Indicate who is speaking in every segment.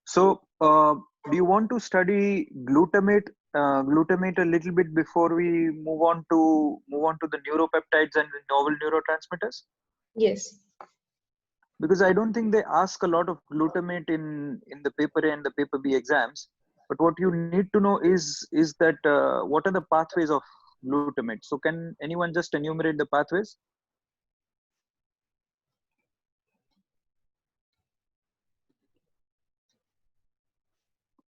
Speaker 1: So, do you want to study glutamate a little bit before we move on to the neuropeptides and the novel neurotransmitters?
Speaker 2: Yes.
Speaker 1: Because I don't think they ask a lot of glutamate in the paper A and the paper B exams. But what you need to know is that what are the pathways of glutamate? So, can anyone just enumerate the pathways?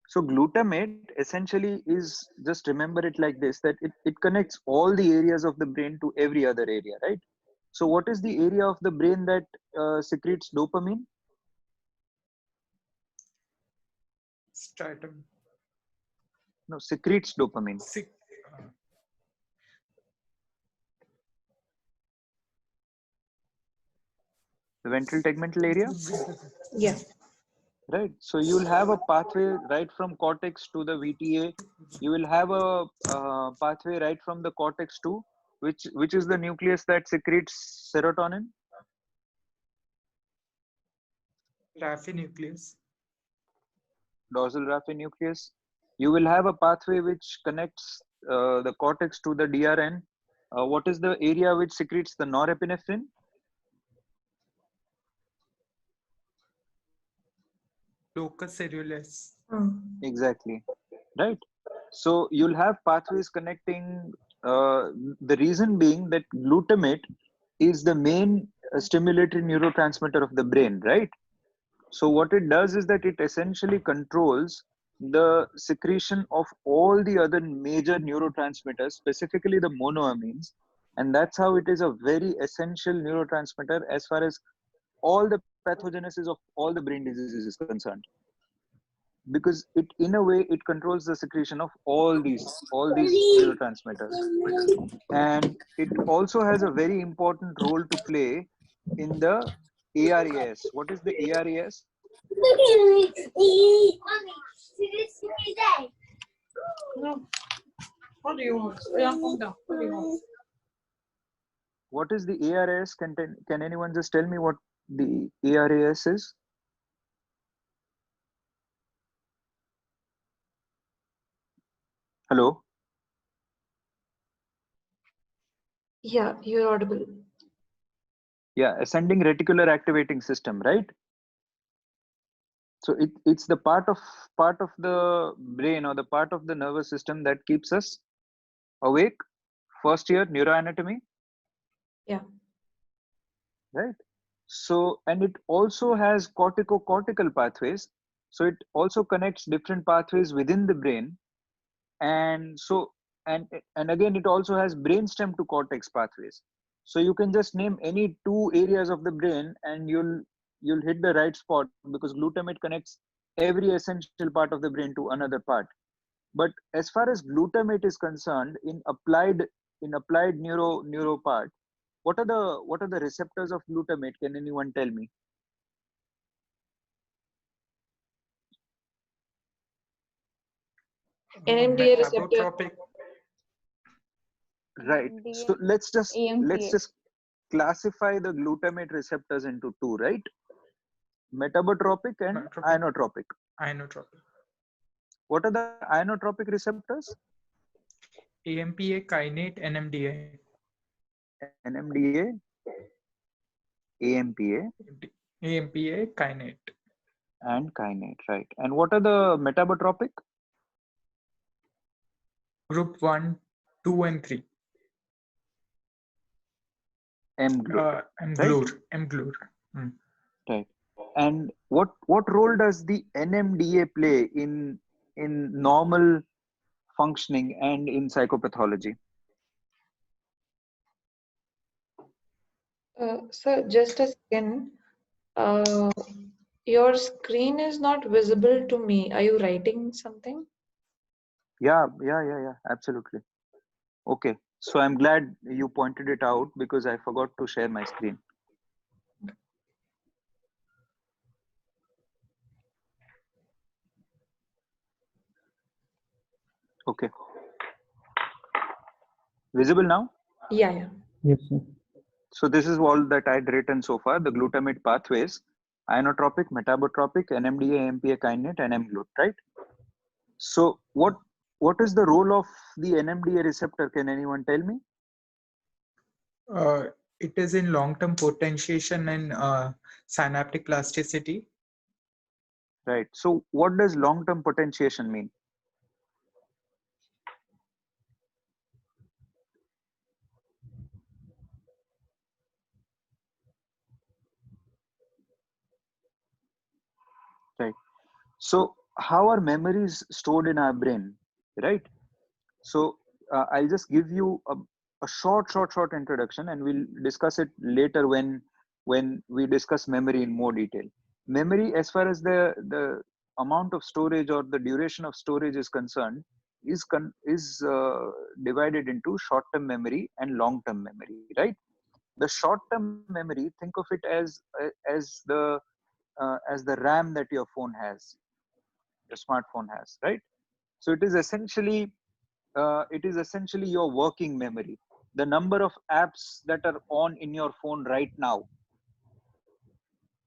Speaker 1: So glutamate essentially is, just remember it like this, that it connects all the areas of the brain to every other area, right? So what is the area of the brain that secretes dopamine?
Speaker 3: Stratum.
Speaker 1: No, secretes dopamine.
Speaker 3: Sick.
Speaker 1: The ventral tegmental area,
Speaker 2: Yeah.
Speaker 1: right? So you'll have a pathway right from cortex to the VTA. You will have a pathway right from the cortex to which is the nucleus that secretes serotonin.
Speaker 3: Raphe nucleus.
Speaker 1: Dorsal raphe nucleus. You will have a pathway which connects the cortex to the DRN. What is the area which secretes the norepinephrine?
Speaker 3: Locus ceruleus.
Speaker 1: Exactly, right? So you'll have pathways connecting. The reason being that glutamate is the main stimulatory neurotransmitter of the brain, right? So what it does is that it essentially controls the secretion of all the other major neurotransmitters, specifically the monoamines. And that's how it is a very essential neurotransmitter as far as all the pathogenesis of all the brain diseases is concerned. Because it, in a way, it controls the secretion of all these neurotransmitters. And it also has a very important role to play in the ARAS. What is the ARAS?
Speaker 2: No. What do you want? Yeah, calm down. What do you want?
Speaker 1: What is the ARAS? Can anyone just tell me what the ARAS is? Hello?
Speaker 2: Yeah, you're audible.
Speaker 1: Yeah, ascending reticular activating system, right? So it's the part of the brain or the part of the nervous system that keeps us awake. First year neuroanatomy,
Speaker 2: Yeah.
Speaker 1: right? So, and it also has cortical pathways. So it also connects different pathways within the brain. And so, and again, it also has brainstem to cortex pathways. So you can just name any two areas of the brain and you'll hit the right spot, because glutamate connects every essential part of the brain to another part. But as far as glutamate is concerned, in applied neuro part, what are the receptors of glutamate? Can anyone tell me?
Speaker 2: NMDA receptor.
Speaker 3: Metabotropic.
Speaker 1: Right. So let's
Speaker 4: AMPA.
Speaker 1: just classify the glutamate receptors into two, right? Metabotropic and
Speaker 3: Metabotropic.
Speaker 1: inotropic.
Speaker 3: Inotropic.
Speaker 1: What are the inotropic receptors?
Speaker 3: AMPA, kainate, NMDA.
Speaker 1: NMDA, AMPA,
Speaker 3: AMPA, kainate.
Speaker 1: and kainate, right? And what are the metabotropic?
Speaker 3: Group 1, 2, and 3.
Speaker 1: mGlu,
Speaker 3: mGlur.
Speaker 1: right? And what role does the NMDA play in normal functioning and in psychopathology?
Speaker 2: Sir, just a second. Your screen is not visible to me. Are you writing something?
Speaker 1: Yeah, absolutely. Okay, so I'm glad you pointed it out because I forgot to share my screen. Okay. Visible now?
Speaker 2: Yeah.
Speaker 5: Yes, sir.
Speaker 1: So this is all that I'd written so far, the glutamate pathways. inotropic, metabotropic, NMDA, AMPA kainate, and mGlut, right? So what is the role of the NMDA receptor? Can anyone tell me?
Speaker 3: It is in long-term potentiation and synaptic plasticity.
Speaker 1: Right. So what does long-term potentiation mean? Right. So how are memories stored in our brain? Right. So I'll just give you a short introduction, and we'll discuss it later when we discuss memory in more detail. Memory, as far as the amount of storage or the duration of storage is concerned, is divided into short-term memory and long-term memory. Right. The short-term memory, think of it as the RAM that your phone has, your smartphone has. Right. So it is essentially your working memory, the number of apps that are on in your phone right now.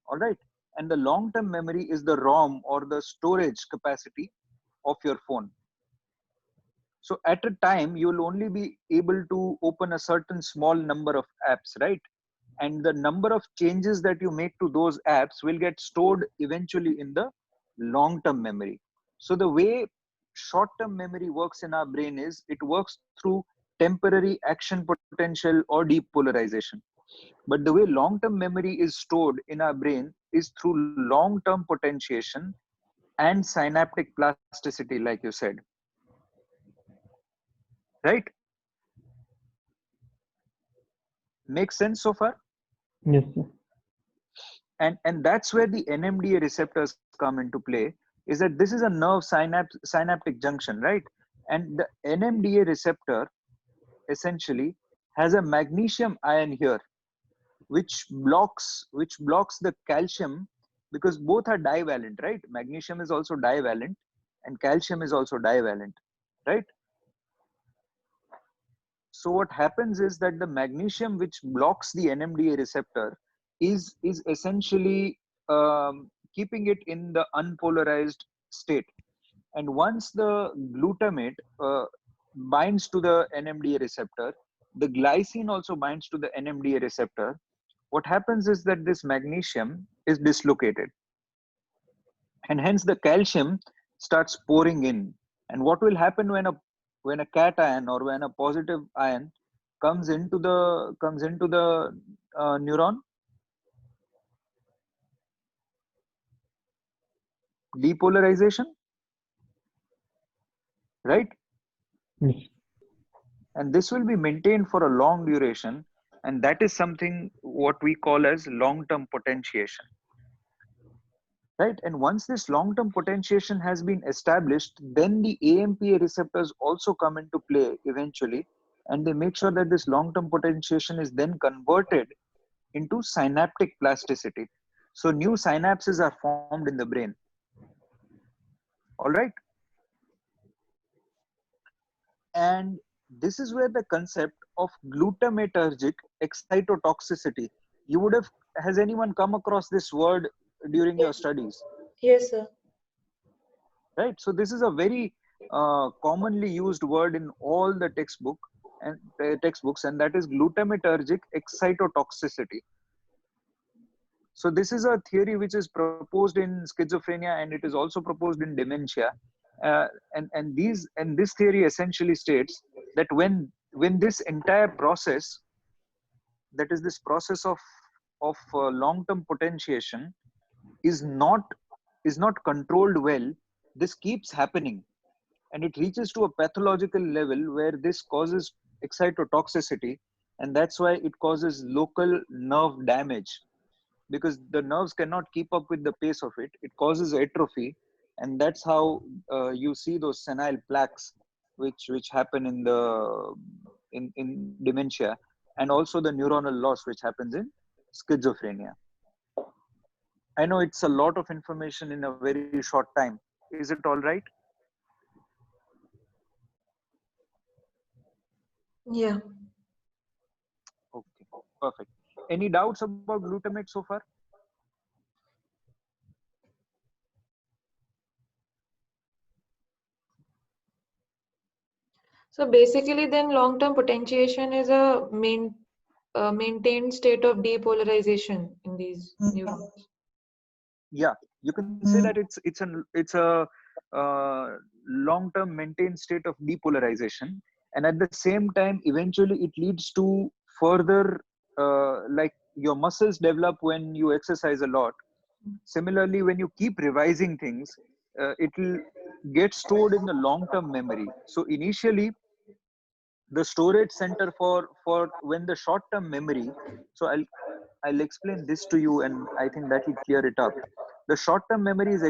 Speaker 1: All right. And the long term memory is the ROM, or the storage capacity of your phone. So at a time, you will only be able to open a certain small number of apps, right? And the number of changes that you make to those apps will get stored eventually in the long term memory. So the way short term memory works in our brain is it works through temporary action potential or depolarization. But the way long term memory is stored in our brain is through long term potentiation and synaptic plasticity, like you said, right? Makes sense so far?
Speaker 4: Yes, sir.
Speaker 1: And that's where the NMDA receptors come into play, is that this is a nerve synaptic junction, right? And the NMDA receptor essentially has a magnesium ion here, which blocks the calcium, because both are divalent, right? Magnesium is also divalent and calcium is also divalent, right? So what happens is that the magnesium which blocks the NMDA receptor is essentially keeping it in the unpolarized state. And once the glutamate binds to the NMDA receptor, the glycine also binds to the NMDA receptor. What happens is that this magnesium is dislocated, and hence the calcium starts pouring in. And what will happen when a cation, or when a positive ion comes into the neuron? Depolarization, right?
Speaker 4: Yes.
Speaker 1: And this will be maintained for a long duration, and that is something what we call as long term potentiation, right? And once this long term potentiation has been established, then the AMPA receptors also come into play eventually, and they make sure that this long term potentiation is then converted into synaptic plasticity. So new synapses are formed in the brain. All right. And this is where the concept of glutamatergic excitotoxicity, you would have, has anyone come across this word during your studies?
Speaker 2: Yes, sir.
Speaker 1: Right. So this is a very commonly used word in all the textbooks, and that is glutamatergic excitotoxicity. So this is a theory which is proposed in schizophrenia, and it is also proposed in dementia. And this theory essentially states that when this entire process, that is this process of long term potentiation, is not controlled well, this keeps happening, and it reaches to a pathological level where this causes excitotoxicity, and that's why it causes local nerve damage, because the nerves cannot keep up with the pace of it. It causes atrophy, and that's how you see those senile plaques which happen in dementia, and also the neuronal loss which happens in schizophrenia. I know it's a lot of information in a very short time. Is it all right?
Speaker 2: Yeah.
Speaker 1: Okay, perfect. Any doubts about glutamate so far?
Speaker 5: So basically, then long-term potentiation is a maintained state of depolarization in these neurons.
Speaker 1: Yeah, you can say that it's a long-term maintained state of depolarization, and at the same time, eventually it leads to further, like your muscles develop when you exercise a lot. Similarly, when you keep revising things, it will get stored in the long-term memory. So initially, the storage center for when the short-term memory. So I'll explain this to you, and I think that will clear it up. The short-term memory is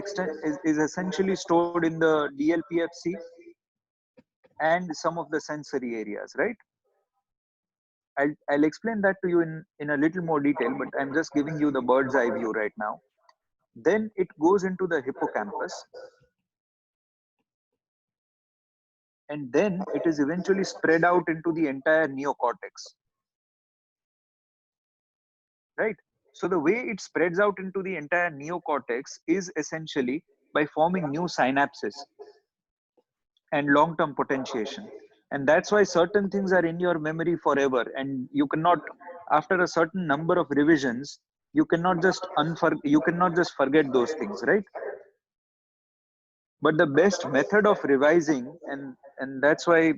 Speaker 1: essentially stored in the DLPFC and some of the sensory areas, right? I'll explain that to you in a little more detail, but I'm just giving you the bird's eye view right now. Then it goes into the hippocampus, and then it is eventually spread out into the entire neocortex, right? So the way it spreads out into the entire neocortex is essentially by forming new synapses and long-term potentiation. And that's why certain things are in your memory forever, and you cannot, after a certain number of revisions, you cannot just forget those things, right? But the best method of revising, and that's why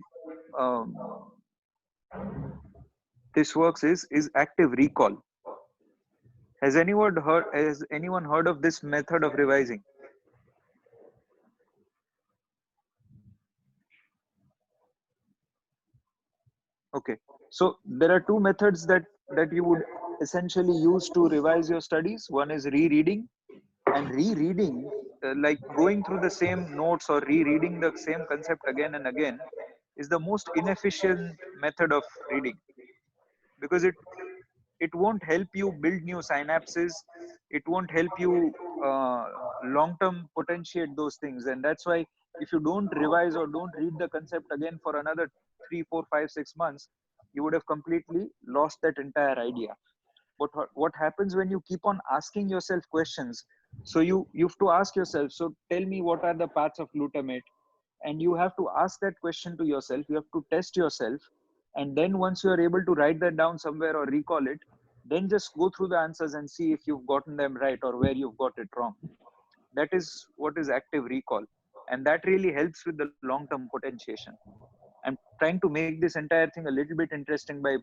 Speaker 1: um, this works, is active recall. Has anyone heard of this method of revising? Okay, so there are two methods that you would essentially use to revise your studies. One is rereading, and rereading, like going through the same notes or rereading the same concept again and again, is the most inefficient method of reading, because it won't help you build new synapses. It won't help you long term potentiate those things. And that's why if you don't revise or don't read the concept again for another 3, 4, 5, 6 months, you would have completely lost that entire idea. But what happens when you keep on asking yourself questions? So you have to ask yourself, so tell me, what are the paths of glutamate? And you have to ask that question to yourself. You have to test yourself, and then once you are able to write that down somewhere or recall it, then just go through the answers and see if you've gotten them right or where you've got it wrong. That is what is active recall, and that really helps with the long term potentiation. I'm trying to make this entire thing a little bit interesting by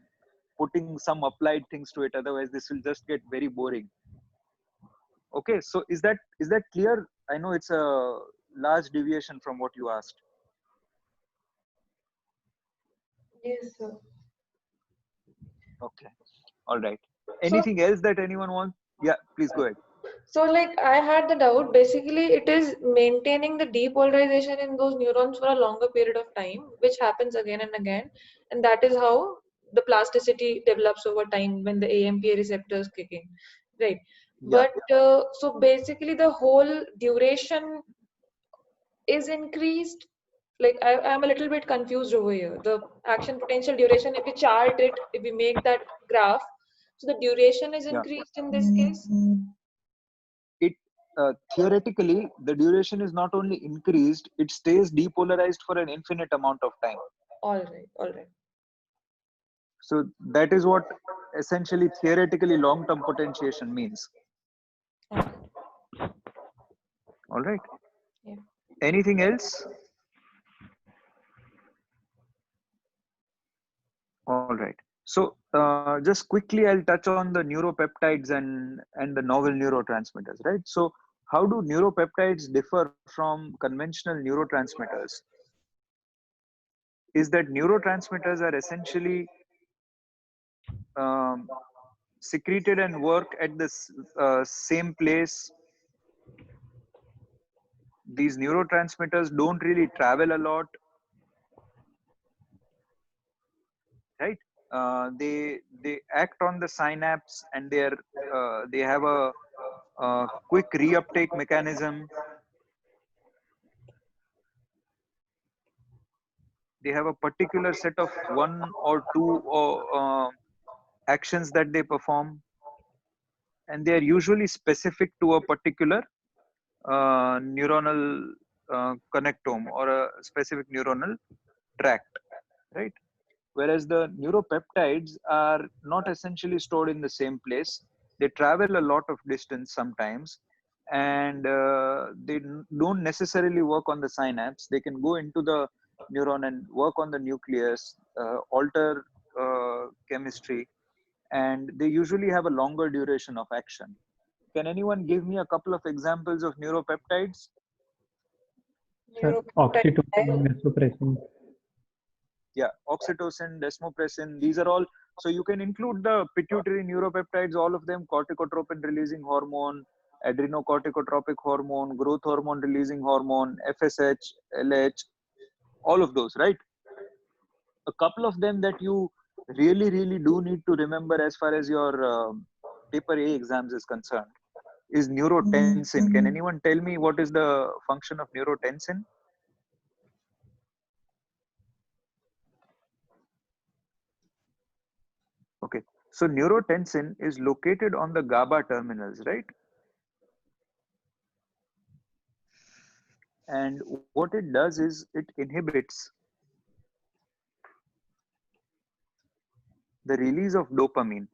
Speaker 1: putting some applied things to it, otherwise this will just get very boring. Okay, so is that clear? I know it's a large deviation from what you asked.
Speaker 5: Yes, sir.
Speaker 1: Okay, all right.
Speaker 5: So,
Speaker 1: Anything else that anyone wants? Yeah, please go ahead.
Speaker 5: so like I had the doubt, basically it is maintaining the depolarization in those neurons for a longer period of time, which happens again and again. And that is how the plasticity develops over time when the AMPA receptors kick in. Right.
Speaker 1: Yeah,
Speaker 5: But so basically the whole duration is increased. Like I'm a little bit confused over here. The action potential duration, if we chart it, if we make that graph, so the duration is
Speaker 1: yeah.
Speaker 5: increased in this case.
Speaker 1: It theoretically, the duration is not only increased, it stays depolarized for an infinite amount of time.
Speaker 5: All right, all right.
Speaker 1: So that is what essentially theoretically long term potentiation means.
Speaker 5: Okay.
Speaker 1: All right.
Speaker 5: Yeah.
Speaker 1: Anything else? All right. So just quickly, I'll touch on the neuropeptides and the novel neurotransmitters, right? So how do neuropeptides differ from conventional neurotransmitters? Is that neurotransmitters are essentially um, secreted and work at the same place. These neurotransmitters don't really travel a lot, right? They act on the synapse, and they have a quick reuptake mechanism. They have a particular set of one or two actions that they perform, and they are usually specific to a particular neuronal connectome or a specific neuronal tract. right? Whereas the neuropeptides are not essentially stored in the same place. They travel a lot of distance sometimes, and they don't necessarily work on the synapse. They can go into the neuron and work on the nucleus, alter chemistry, and they usually have a longer duration of action. Can anyone give me a couple of examples of neuropeptides?
Speaker 4: Sir,
Speaker 5: Neuropeptide.
Speaker 4: oxytocin, vasopressin.
Speaker 1: Yeah, oxytocin, desmopressin, these are all. So you can include the pituitary neuropeptides, all of them, corticotropin releasing hormone, adrenocorticotropic hormone, growth hormone releasing hormone, FSH, LH, all of those, right? A couple of them that you really do need to remember as far as your paper A exams is concerned is neurotensin. Can anyone tell me what is the function of neurotensin? Okay, so neurotensin is located on the GABA terminals, right? And what it does is it inhibits the release of dopamine.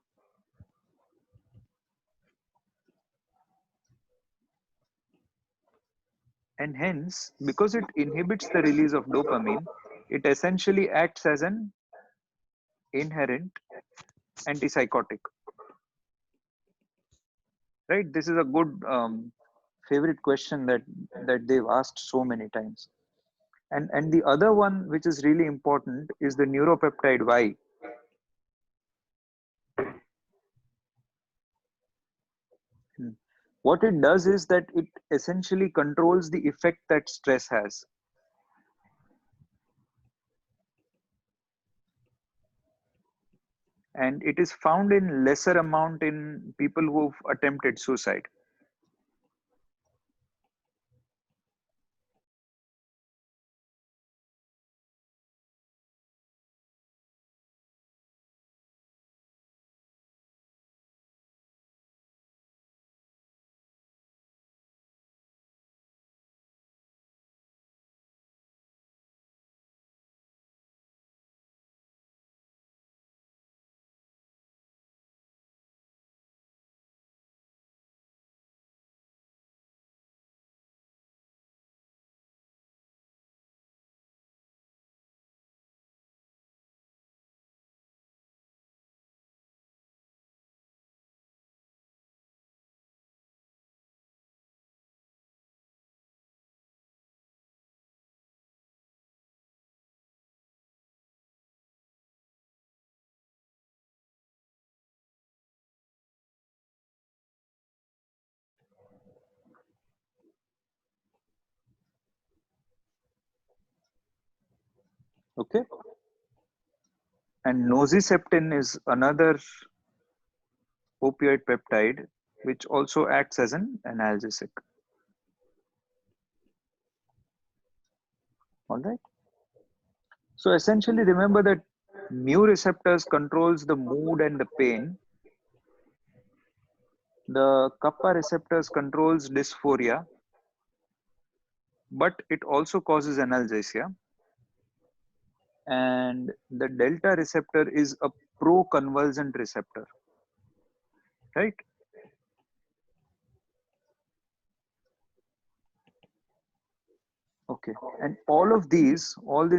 Speaker 1: And hence, because it inhibits the release of dopamine, it essentially acts as an inherent antipsychotic. Right? This is a good favorite question that they've asked so many times. And the other one, which is really important, is the neuropeptide Y. What it does is that it essentially controls the effect that stress has. And it is found in lesser amount in people who've attempted suicide. Okay. And nociceptin is another opioid peptide which also acts as an analgesic. All right. So essentially, remember that mu receptors controls the mood and the pain. The kappa receptors controls dysphoria, but it also causes analgesia. And the delta receptor is a pro-convulsant receptor, right? Okay, and all these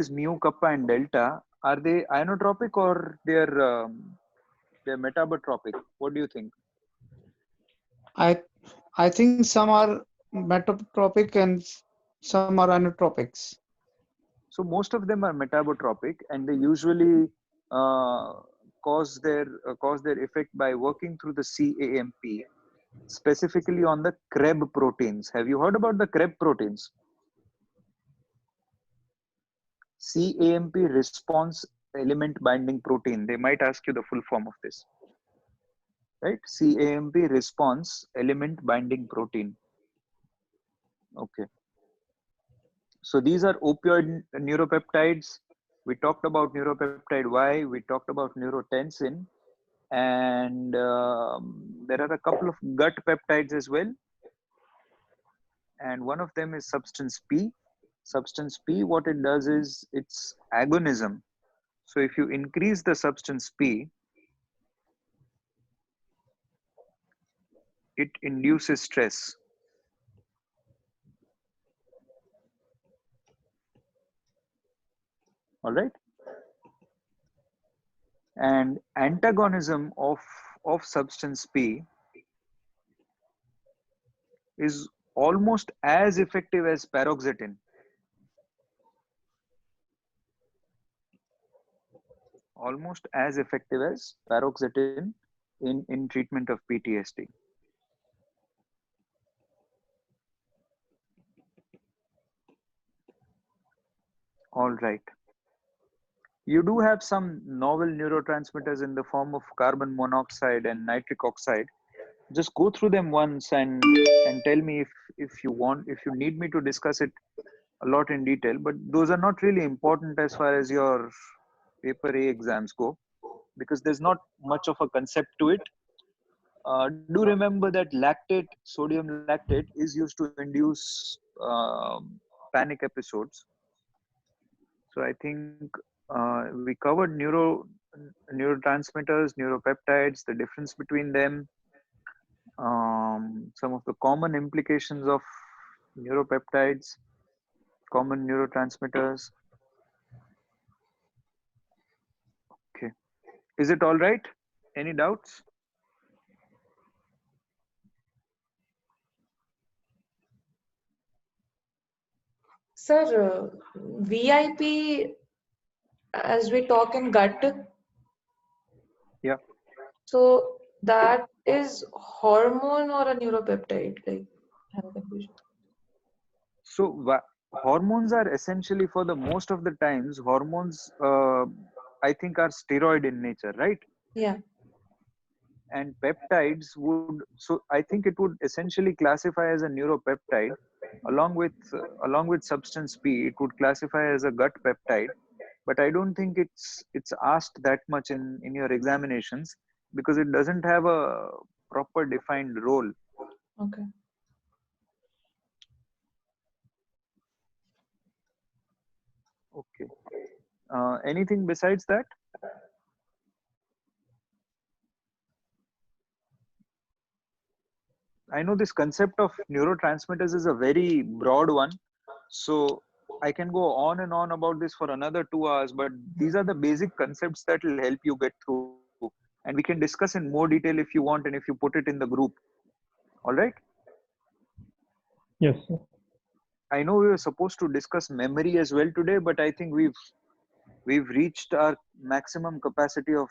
Speaker 1: mu, kappa, and delta, are they inotropic or they're metabotropic? What do you think?
Speaker 6: I I think some are metatropic and some are inotropics.
Speaker 1: So most of them are metabotropic, and they usually uh, cause their effect by working through the CAMP, specifically on the CREB proteins. Have you heard about the CREB proteins? CAMP response element binding protein. They might ask you the full form of this, right? CAMP response element binding protein. Okay. So these are opioid neuropeptides. We talked about neuropeptide Y. We talked about neurotensin, and there are a couple of gut peptides as well. And one of them is substance P. Substance P, what it does is its agonism So if you increase the substance P, it induces stress. All right. And antagonism of substance P is almost as effective as paroxetine. Almost as effective as paroxetine in treatment of PTSD. All right. You do have some novel neurotransmitters in the form of carbon monoxide and nitric oxide. Just go through them once and tell me if you want, if you need me to discuss it a lot in detail, but those are not really important as far as your paper A exams go, because there's not much of a concept to it. Do remember that lactate, sodium lactate, is used to induce panic episodes. So I think we covered neurotransmitters, neuropeptides, the difference between them, some of the common implications of neuropeptides, common neurotransmitters. Okay. Is it all right? Any doubts?
Speaker 5: Sir, VIP, as we talk in gut,
Speaker 1: Yeah.
Speaker 5: so that is hormone or a neuropeptide? Like, I have a confusion.
Speaker 1: So hormones are essentially, for the most of the times, hormones I think are steroid in nature, right?
Speaker 5: Yeah.
Speaker 1: And peptides would, so I think it would essentially classify as a neuropeptide along with substance P. It would classify as a gut peptide, but I don't think it's asked that much in your examinations because it doesn't have a proper defined role.
Speaker 5: Okay.
Speaker 1: Okay. Anything besides that? I know this concept of neurotransmitters is a very broad one, so I can go on and on about this for another 2 hours, but these are the basic concepts that will help you get through, and we can discuss in more detail if you want and if you put it in the group. All right.
Speaker 4: Yes, sir.
Speaker 1: I know we were supposed to discuss memory as well today, but I think we've reached our maximum capacity of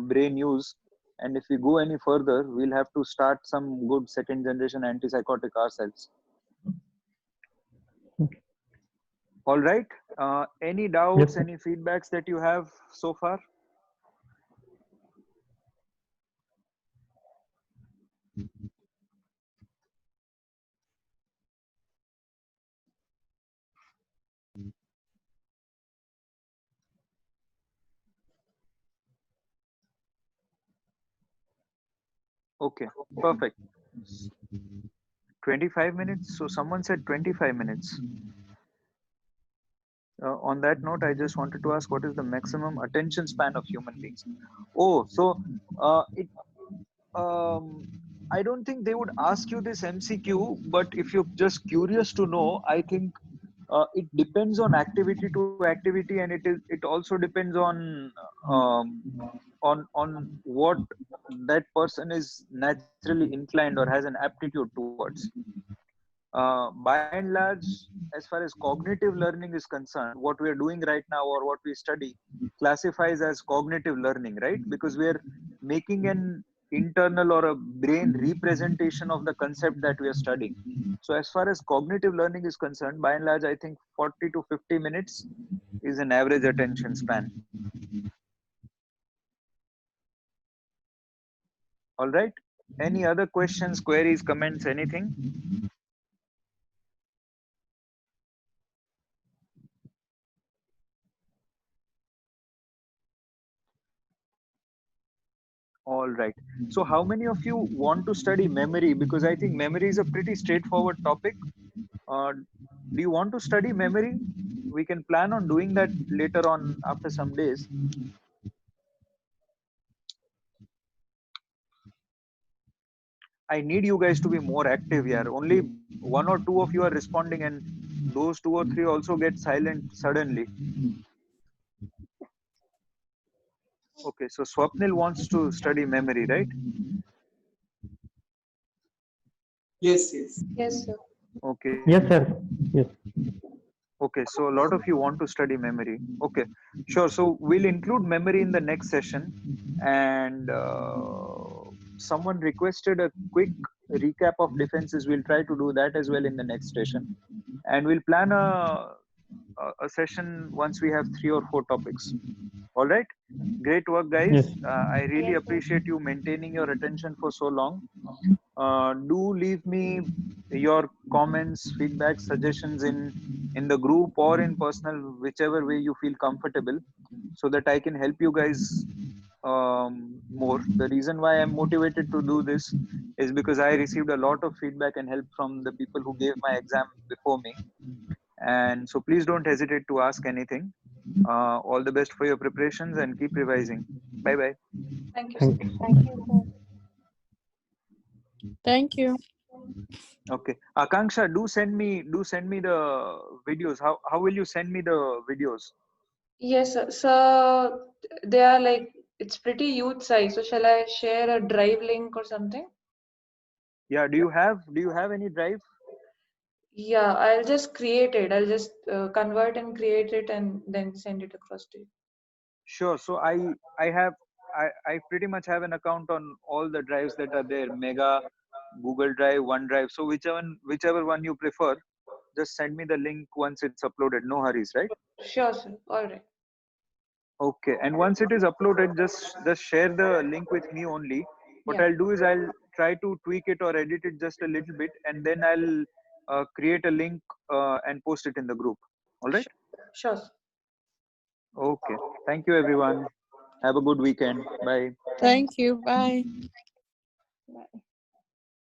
Speaker 1: brain use. And if we go any further, we'll have to start some good second generation antipsychotic ourselves.
Speaker 4: Okay.
Speaker 1: All right. Any doubts,
Speaker 4: Yes, sir.
Speaker 1: any feedbacks that you have so far? Okay, perfect. 25 minutes. So someone said 25 minutes. On that note, I just wanted to ask, what is the maximum attention span of human beings? Oh, so I don't think they would ask you this MCQ, but if you're just curious to know, I think it depends on activity to activity, and it also depends um, on what that person is naturally inclined or has an aptitude towards. By and large, as far as cognitive learning is concerned, what we are doing right now or what we study classifies as cognitive learning, right? Because we are making an internal or a brain representation of the concept that we are studying. So as far as cognitive learning is concerned, by and large, I think 40 to 50 minutes is an average attention span. All right. Any other questions, queries, comments, anything? All right. So how many of you want to study memory? Because I think memory is a pretty straightforward topic. Do you want to study memory we can plan on doing that later on after some days. I need you guys to be more active here. Only 1 or 2 of you are responding, and those 2 or 3 also get silent suddenly. Okay, so Swapnil wants to study memory, right?
Speaker 3: Yes, yes.
Speaker 5: Yes, sir.
Speaker 1: Okay.
Speaker 4: Yes, sir. Yes.
Speaker 1: Okay, so a lot of you want to study memory. Okay, sure. So we'll include memory in the next session, and someone requested a quick recap of defenses. We'll try to do that as well in the next session, and we'll plan a session once we have 3 or 4 topics. All right, great work, guys.
Speaker 4: Yes.
Speaker 1: I really
Speaker 5: Yes, sir.
Speaker 1: appreciate you maintaining your attention for so long. Do leave me your comments, feedback, suggestions in the group or in personal, whichever way you feel comfortable, so that I can help you guys more. The reason why I'm motivated to do this is because I received a lot of feedback and help from the people who gave my exam before me. And so please don't hesitate to ask anything. All the best for your preparations and keep revising. Bye bye.
Speaker 5: Thank you, sir.
Speaker 4: Thank you.
Speaker 5: Thank you.
Speaker 2: Thank you.
Speaker 1: Okay, Akanksha, do send me the videos. How will you send me the videos?
Speaker 5: Yes, sir. So they are like it's pretty huge size. So shall I share a drive link or something?
Speaker 1: Yeah, do you have any drive?
Speaker 5: Yeah, I'll just create it. I'll just convert and create it and then send it across to you.
Speaker 1: Sure. So I pretty much have an account on all the drives that are there, Mega, Google Drive, OneDrive. So whichever one you prefer, just send me the link once it's uploaded. No hurries, right?
Speaker 5: Sure, sir. All right.
Speaker 1: Okay. And once it is uploaded, just share the link with me only. What
Speaker 5: Yeah.
Speaker 1: I'll do is I'll try to tweak it or edit it just a little bit, and then I'll create a link and post it in the group. All right.
Speaker 5: Sure, sir.
Speaker 1: Okay. Thank you, everyone. Have a good weekend. Bye.
Speaker 2: Thank you. Bye.
Speaker 5: Bye.